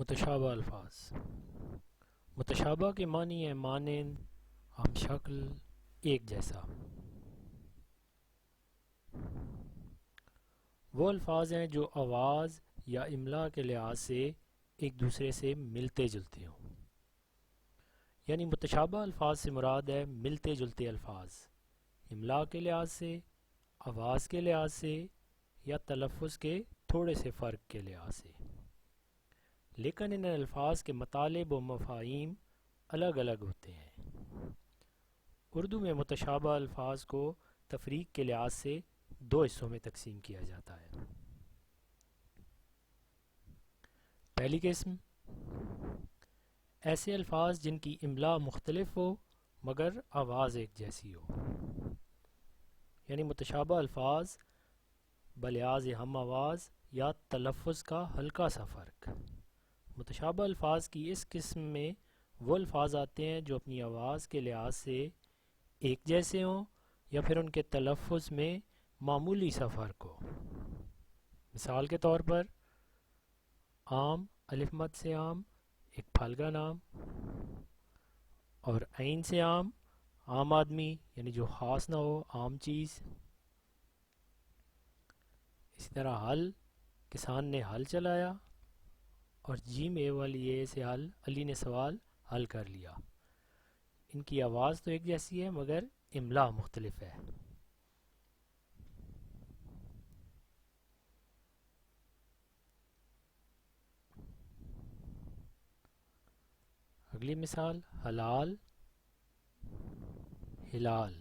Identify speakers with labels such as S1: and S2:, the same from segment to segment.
S1: متشابہ الفاظ۔ متشابہ کے معنی ہے مانند، ہم شکل، ایک جیسا۔ وہ الفاظ ہیں جو آواز یا املا کے لحاظ سے ایک دوسرے سے ملتے جلتے ہوں۔ یعنی متشابہ الفاظ سے مراد ہے ملتے جلتے الفاظ، املا کے لحاظ سے، آواز کے لحاظ سے یا تلفظ کے تھوڑے سے فرق کے لحاظ سے، لیکن ان الفاظ کے مطالب و مفاہیم الگ الگ ہوتے ہیں۔ اردو میں متشابہ الفاظ کو تفریق کے لحاظ سے دو حصوں میں تقسیم کیا جاتا ہے۔ پہلی قسم، ایسے الفاظ جن کی املا مختلف ہو مگر آواز ایک جیسی ہو، یعنی متشابہ الفاظ بلحاظ ہم آواز یا تلفظ کا ہلکا سا فرق۔ متشابہ الفاظ کی اس قسم میں وہ الفاظ آتے ہیں جو اپنی آواز کے لحاظ سے ایک جیسے ہوں یا پھر ان کے تلفظ میں معمولی سا فرق ہو۔ مثال کے طور پر عام، الف مد سے عام، ایک پھل کا نام، اور عین سے عام، عام آدمی، یعنی جو خاص نہ ہو، عام چیز۔ اسی طرح حل، کسان نے حل چلایا، اور جیم اے والی اے سے حل، علی نے سوال حل کر لیا۔ ان کی آواز تو ایک جیسی ہے مگر املا مختلف ہے۔ اگلی مثال حلال، ہلال۔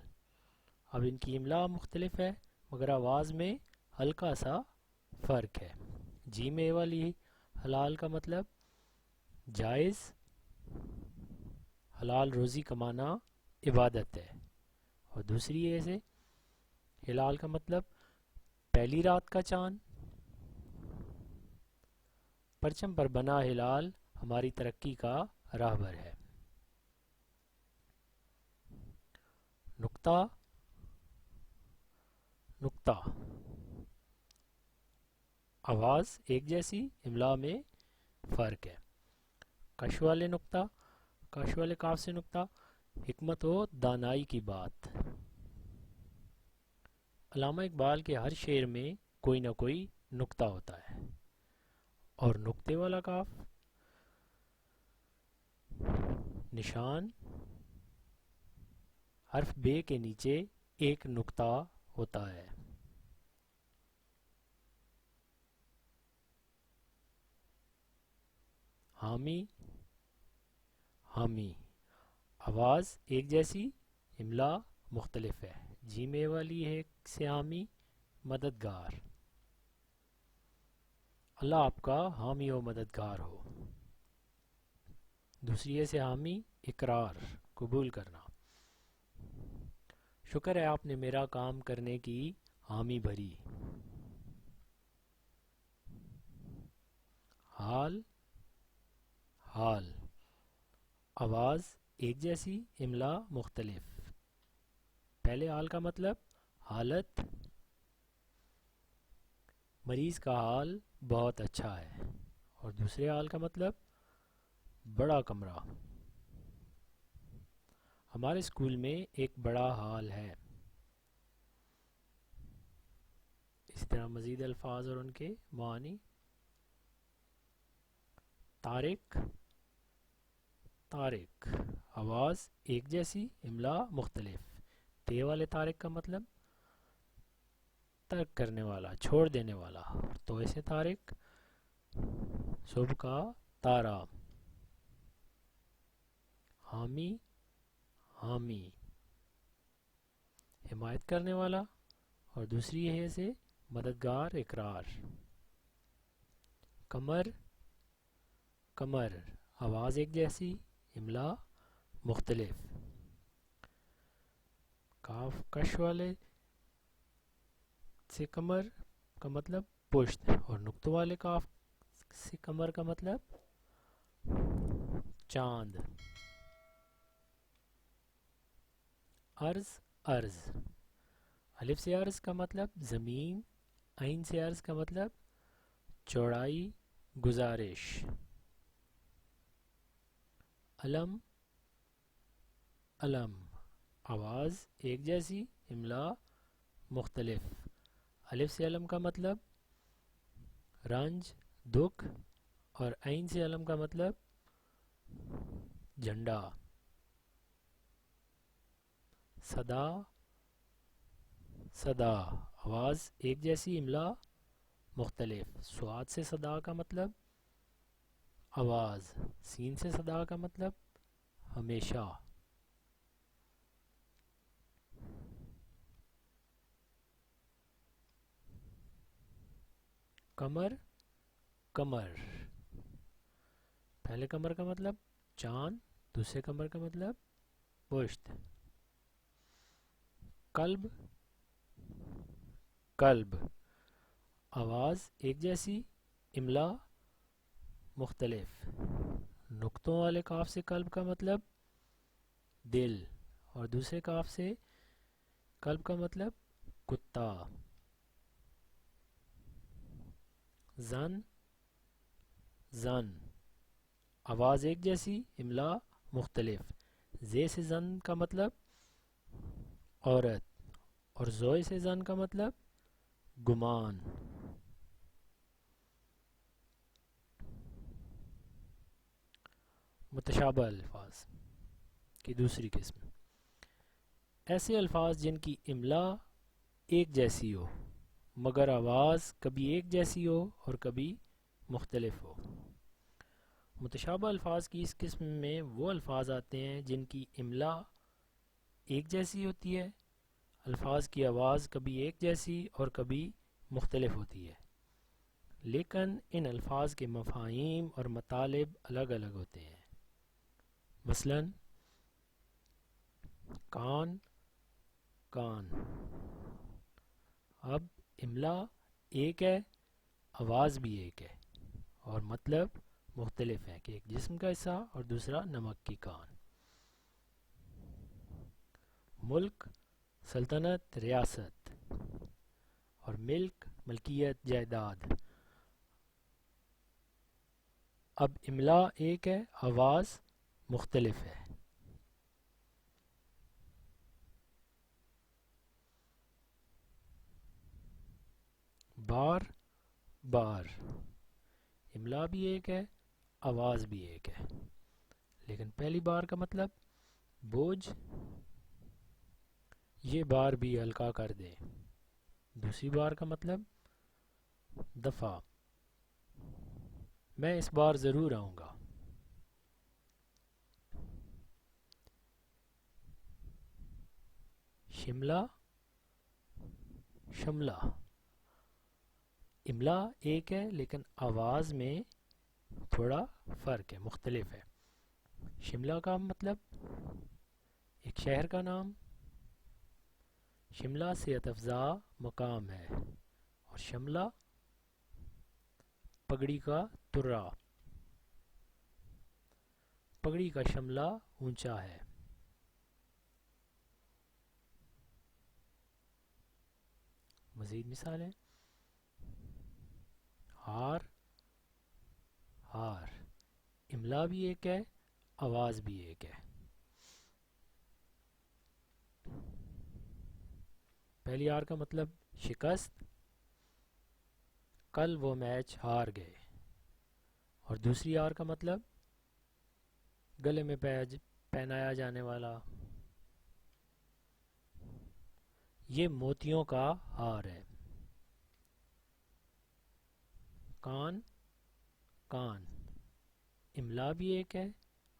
S1: اب ان کی املا مختلف ہے مگر آواز میں ہلکا سا فرق ہے۔ جیم اے والی حلال کا مطلب جائز، حلال روزی کمانا عبادت ہے، اور دوسری اے سے ہلال کا مطلب پہلی رات کا چاند، پرچم پر بنا ہلال ہماری ترقی کا راہبر ہے۔ نقطہ، نقطہ، آواز ایک جیسی، املا میں فرق ہے۔ کش والے نقطہ، کش والے کاف سے نقطہ، حکمت و دانائی کی بات۔ علامہ اقبال کے ہر شعر میں کوئی نہ کوئی نقطہ ہوتا ہے، اور نقطے والا کاف نشان، حرف بے کے نیچے ایک نقطہ ہوتا ہے۔ حامی، حامی، آواز ایک جیسی، املا مختلف ہے۔ جیم اے والی ہے سے حامی، مددگار۔ اللہ آپ کا حامی و مددگار ہو۔ دوسری ہے سے حامی، اقرار، قبول کرنا۔ شکر ہے آپ نے میرا کام کرنے کی حامی بھری۔ حال، حال، آواز ایک جیسی، املا مختلف۔ پہلے حال کا مطلب حالت، مریض کا حال بہت اچھا ہے، اور دوسرے حال کا مطلب بڑا کمرہ۔ ہمارے اسکول میں ایک بڑا ہال ہے۔ اسی طرح مزید الفاظ اور ان کے معانی۔ طارق، طارق، آواز ایک جیسی، املا مختلف۔ تے والے طارق کا مطلب ترک کرنے والا، چھوڑ دینے والا، تو ایسے طارق، صبح کا تارا۔ حامی، حامی، حمایت کرنے والا، اور دوسری ہے سے مددگار، اقرار۔ کمر، کمر، آواز ایک جیسی، املا مختلف۔ کاف کش والے سے کمر کا مطلب پشت، اور نقطوں والے کاف سے کمر کا مطلب چاند۔ عرض، عرض، الف سے عرض کا مطلب زمین، عین سے عرض کا مطلب چوڑائی، گزارش۔ علم علم، آواز ایک جیسی، املا مختلف. الف سے علم کا مطلب رنج، دکھ، اور عین سے علم کا مطلب جھنڈا. صدا صدا، آواز ایک جیسی، املا مختلف. صاد سے صدا کا مطلب آواز، سین سے صدا کا مطلب ہمیشہ. کمر کمر، پہلے کمر کا مطلب چاند، دوسرے کمر کا مطلب پشت. قلب قلب، آواز ایک جیسی، املا مختلف. نقطوں والے کاف سے قلب کا مطلب دل، اور دوسرے کاف سے قلب کا مطلب کتا. زن زن، آواز ایک جیسی، املا مختلف. زے سے زن کا مطلب عورت، اور زوئے سے زن کا مطلب گمان. متشابہ الفاظ کی دوسری قسم، ایسے الفاظ جن کی املا ایک جیسی ہو مگر آواز کبھی ایک جیسی ہو اور کبھی مختلف ہو. متشابہ الفاظ کی اس قسم میں وہ الفاظ آتے ہیں جن کی املا ایک جیسی ہوتی ہے، الفاظ کی آواز کبھی ایک جیسی اور کبھی مختلف ہوتی ہے، لیکن ان الفاظ کے مفاہیم اور مطالب الگ الگ ہوتے ہیں. مثلا کان کان، اب املا ایک ہے، آواز بھی ایک ہے، اور مطلب مختلف ہے کہ ایک جسم کا حصہ اور دوسرا نمک کی کان. ملک سلطنت، ریاست، اور ملک ملکیت، جائیداد. اب املا ایک ہے، آواز مختلف ہے. بار بار، املا بھی ایک ہے، آواز بھی ایک ہے، لیکن پہلی بار کا مطلب بوجھ، یہ بار بھی ہلکا کر دے. دوسری بار کا مطلب دفع، میں اس بار ضرور آؤں گا. شملہ شملہ، املا ایک ہے لیکن آواز میں تھوڑا فرق ہے، مختلف ہے. شملہ کا مطلب ایک شہر کا نام، شملہ صحت افزا مقام ہے، اور شملہ پگڑی کا ترا، پگڑی کا شملہ اونچا ہے. مزید مثالیں، ہار ہار، املا بھی ایک ہے، آواز بھی ایک ہے. پہلی ہار کا مطلب شکست، کل وہ میچ ہار گئے، اور دوسری ہار کا مطلب گلے میں پہنایا جانے والا، یہ موتیوں کا ہار ہے. کان کان، املا بھی ایک ہے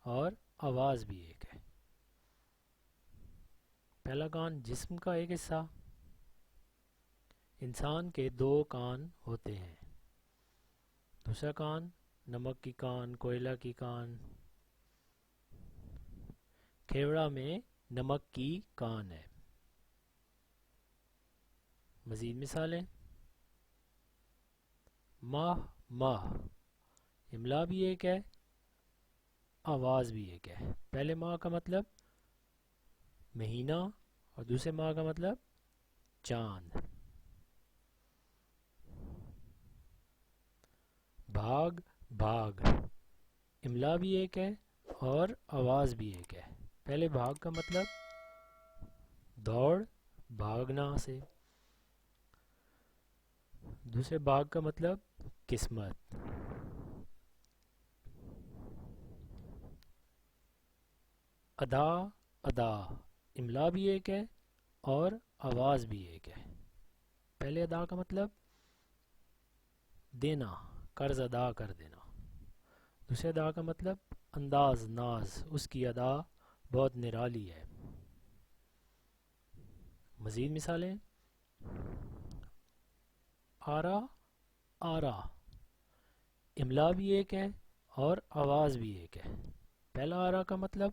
S1: اور آواز بھی ایک ہے. پہلا کان جسم کا ایک حصہ، انسان کے دو کان ہوتے ہیں. دوسرا کان نمک کی کان، کوئلہ کی کان، کھیوڑا میں نمک کی کان ہے. مزید مثالیں، ماہ ماہ، املا بھی ایک ہے، آواز بھی ایک ہے. پہلے ماہ کا مطلب مہینہ اور دوسرے ماہ کا مطلب چاند. بھاگ بھاگ، املا بھی ایک ہے، اور آواز بھی ایک ہے. پہلے بھاگ کا مطلب دوڑ بھاگنا سے، دوسرے بھاگ کا مطلب قسمت. ادا ادا املا بھی ایک ہے اور آواز بھی ایک ہے. پہلے ادا کا مطلب دینا، قرض ادا کر دینا. دوسرے ادا کا مطلب انداز ناز، اس کی ادا بہت نرالی ہے. مزید مثالیں: آرا آرا املا بھی ایک ہے اور آواز بھی ایک ہے. پہلا آرا کا مطلب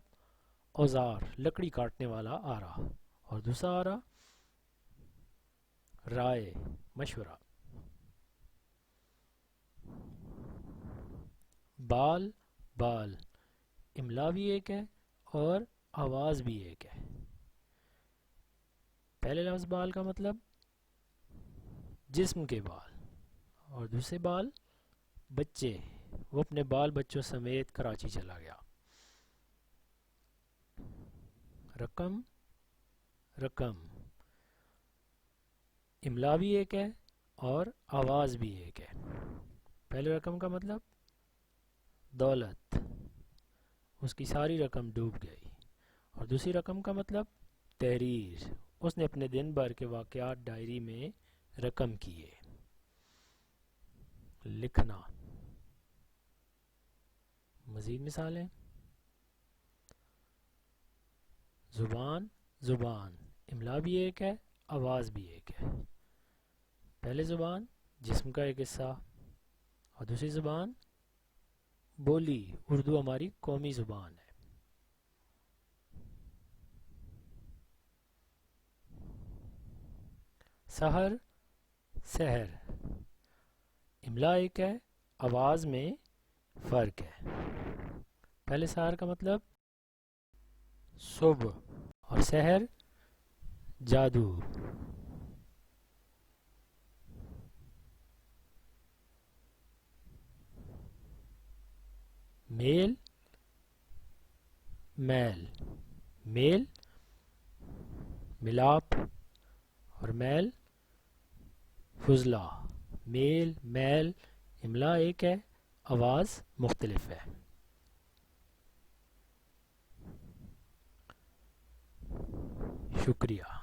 S1: اوزار، لکڑی کاٹنے والا آرا، اور دوسرا آرا رائے، مشورہ. بال بال املا بھی ایک ہے اور آواز بھی ایک ہے. پہلے لفظ بال کا مطلب جسم کے بال، اور دوسرے بال بچے، وہ اپنے بال بچوں سمیت کراچی چلا گیا. رقم رقم املا بھی ایک ہے اور آواز بھی ایک ہے. پہلے رقم کا مطلب دولت، اس کی ساری رقم ڈوب گئی، اور دوسری رقم کا مطلب تحریر، اس نے اپنے دن بھر کے واقعات ڈائری میں رقم کیے. لکھنا. مزید مثالیں: زبان زبان املا بھی ایک ہے، آواز بھی ایک ہے. پہلے زبان جسم کا ایک حصہ، اور دوسری زبان بولی، اردو ہماری قومی زبان ہے. سحر سحر املا ایک ہے، آواز میں فرق ہے. پہلے سحر کا مطلب صبح، اور سحر جادو. میل میل میل ملاپ، اور میل فضلہ. میل میل املا ایک ہے، آواز مختلف ہے. شکریہ.